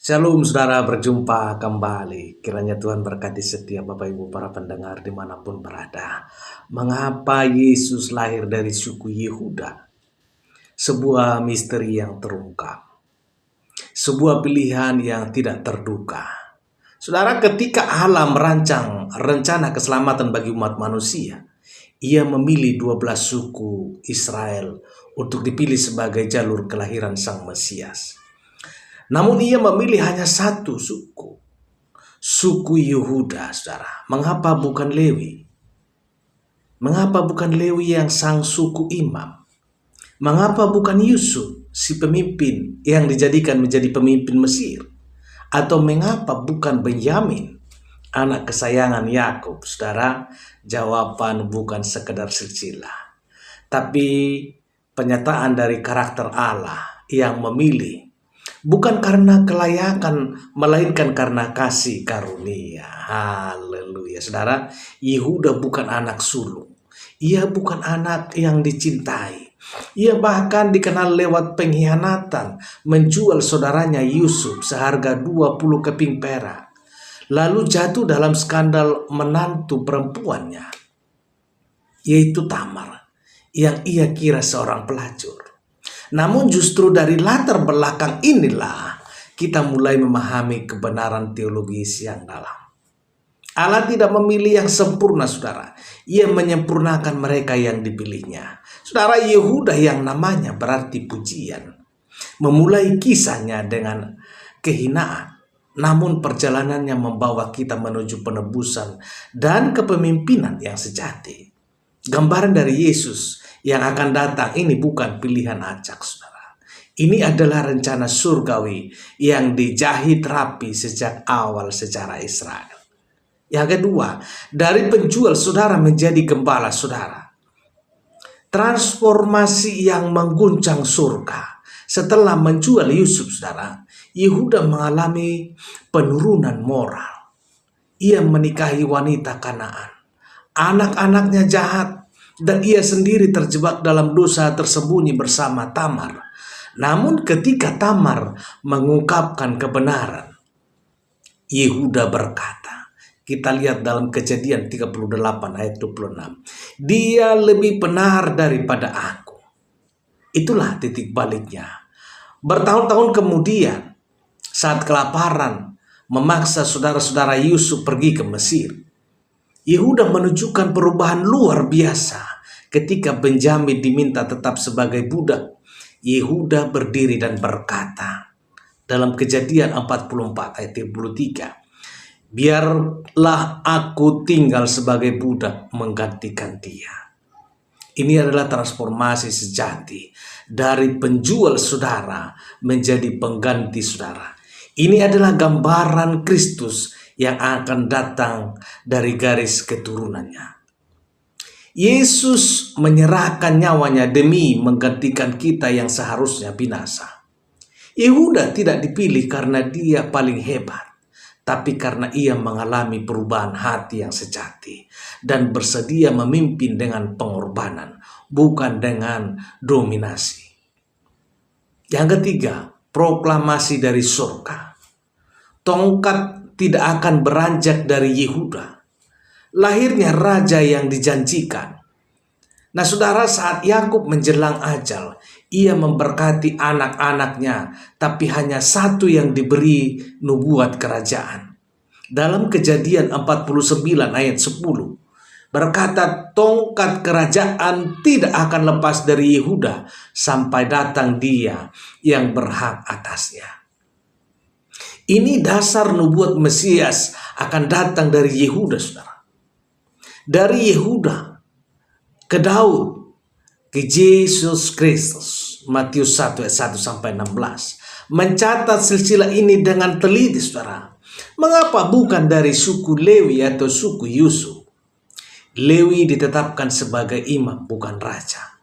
Shalom saudara, berjumpa kembali. Kiranya Tuhan berkati setiap Bapak Ibu para pendengar dimanapun berada. Mengapa Yesus lahir dari suku Yehuda? Sebuah misteri yang terungkap. Sebuah pilihan yang tidak terduga. Saudara, ketika Allah merancang rencana keselamatan bagi umat manusia, Ia memilih 12 suku Israel untuk dipilih sebagai jalur kelahiran Sang Mesias. Namun Ia memilih hanya satu suku, suku Yehuda, saudara. Mengapa bukan Lewi? Mengapa bukan Lewi yang sang suku imam? Mengapa bukan Yusuf, si pemimpin yang dijadikan menjadi pemimpin Mesir? Atau mengapa bukan Benyamin, anak kesayangan Yakub? Saudara, jawaban bukan sekedar silsilah, tapi penyataan dari karakter Allah yang memilih bukan karena kelayakan, melainkan karena kasih karunia. Haleluya. Saudara, Yehuda bukan anak sulung. Ia bukan anak yang dicintai. Ia bahkan dikenal lewat pengkhianatan, menjual saudaranya Yusuf seharga 20 keping perak. Lalu jatuh dalam skandal menantu perempuannya, yaitu Tamar, yang ia kira seorang pelacur. Namun justru dari latar belakang inilah kita mulai memahami kebenaran teologis yang dalam. Allah tidak memilih yang sempurna, saudara. Ia menyempurnakan mereka yang dipilihnya. Saudara, Yehuda yang namanya berarti pujian, memulai kisahnya dengan kehinaan, namun perjalanannya membawa kita menuju penebusan dan kepemimpinan yang sejati. Gambaran dari Yesus yang akan datang ini bukan pilihan acak, saudara. Ini adalah rencana surgawi yang dijahit rapi sejak awal sejarah Israel. Yang kedua, dari penjual saudara menjadi gembala saudara. Transformasi yang mengguncang surga. Setelah menjual Yusuf, saudara, Yehuda mengalami penurunan moral. Ia menikahi wanita Kanaan. Anak-anaknya jahat, dan ia sendiri terjebak dalam dosa tersembunyi bersama Tamar. Namun ketika Tamar mengungkapkan kebenaran, Yehuda berkata, kita lihat dalam Kejadian 38 ayat 26. Dia lebih benar daripada aku. Itulah titik baliknya. Bertahun-tahun kemudian, saat kelaparan memaksa saudara-saudara Yusuf pergi ke Mesir, Yehuda menunjukkan perubahan luar biasa. Ketika Benyamin diminta tetap sebagai budak, Yehuda berdiri dan berkata dalam Kejadian 44 ayat 23, biarlah aku tinggal sebagai budak menggantikan dia. Ini adalah transformasi sejati dari penjual saudara menjadi pengganti saudara. Ini adalah gambaran Kristus yang akan datang dari garis keturunannya. Yesus menyerahkan nyawanya demi menggantikan kita yang seharusnya binasa. Yehuda tidak dipilih karena dia paling hebat, tapi karena ia mengalami perubahan hati yang sejati dan bersedia memimpin dengan pengorbanan, bukan dengan dominasi. Yang ketiga, proklamasi dari surga. Tongkat tidak akan beranjak dari Yehuda. Lahirnya raja yang dijanjikan. Nah saudara, saat Yakub menjelang ajal, ia memberkati anak-anaknya, tapi hanya satu yang diberi nubuat kerajaan. Dalam Kejadian 49 ayat 10, berkata, tongkat kerajaan tidak akan lepas dari Yehuda sampai datang dia yang berhak atasnya. Ini dasar nubuat Mesias akan datang dari Yehuda, saudara. Dari Yehuda ke Daud, ke Yesus Kristus. Matius 1 ayat 1 sampai 16. Mencatat silsilah ini dengan teliti, saudara. Mengapa bukan dari suku Lewi atau suku Yusuf? Lewi ditetapkan sebagai imam, bukan raja.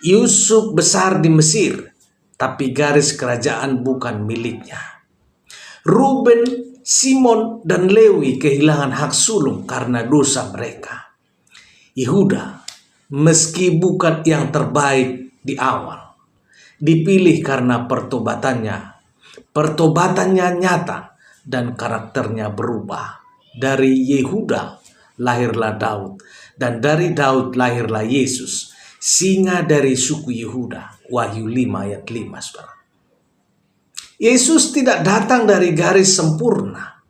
Yusuf besar di Mesir, tapi garis kerajaan bukan miliknya. Ruben, Simon, dan Lewi kehilangan hak sulung karena dosa mereka. Yehuda, meski bukan yang terbaik di awal, dipilih karena pertobatannya, Pertobatannya nyata dan karakternya berubah. Dari Yehuda lahirlah Daud, dan dari Daud lahirlah Yesus, singa dari suku Yehuda. Wahyu 5 ayat 5, saudara. Yesus tidak datang dari garis sempurna.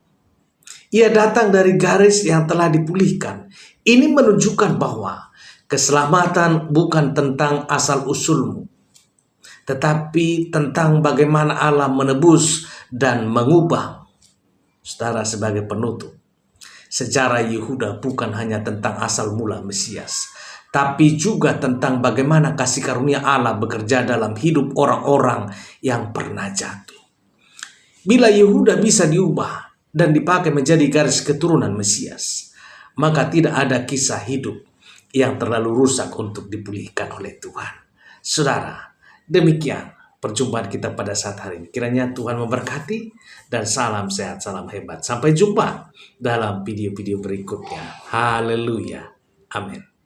Ia datang dari garis yang telah dipulihkan. Ini menunjukkan bahwa keselamatan bukan tentang asal-usulmu, tetapi tentang bagaimana Allah menebus dan mengubah. Saudara, sebagai penutup, sejarah Yehuda bukan hanya tentang asal mula Mesias, tapi juga tentang bagaimana kasih karunia Allah bekerja dalam hidup orang-orang yang pernah jatuh. Bila Yehuda bisa diubah dan dipakai menjadi garis keturunan Mesias, maka tidak ada kisah hidup yang terlalu rusak untuk dipulihkan oleh Tuhan. Saudara, demikian perjumpaan kita pada saat hari ini. Kiranya Tuhan memberkati, dan salam sehat, salam hebat. Sampai jumpa dalam video-video berikutnya. Haleluya. Amin.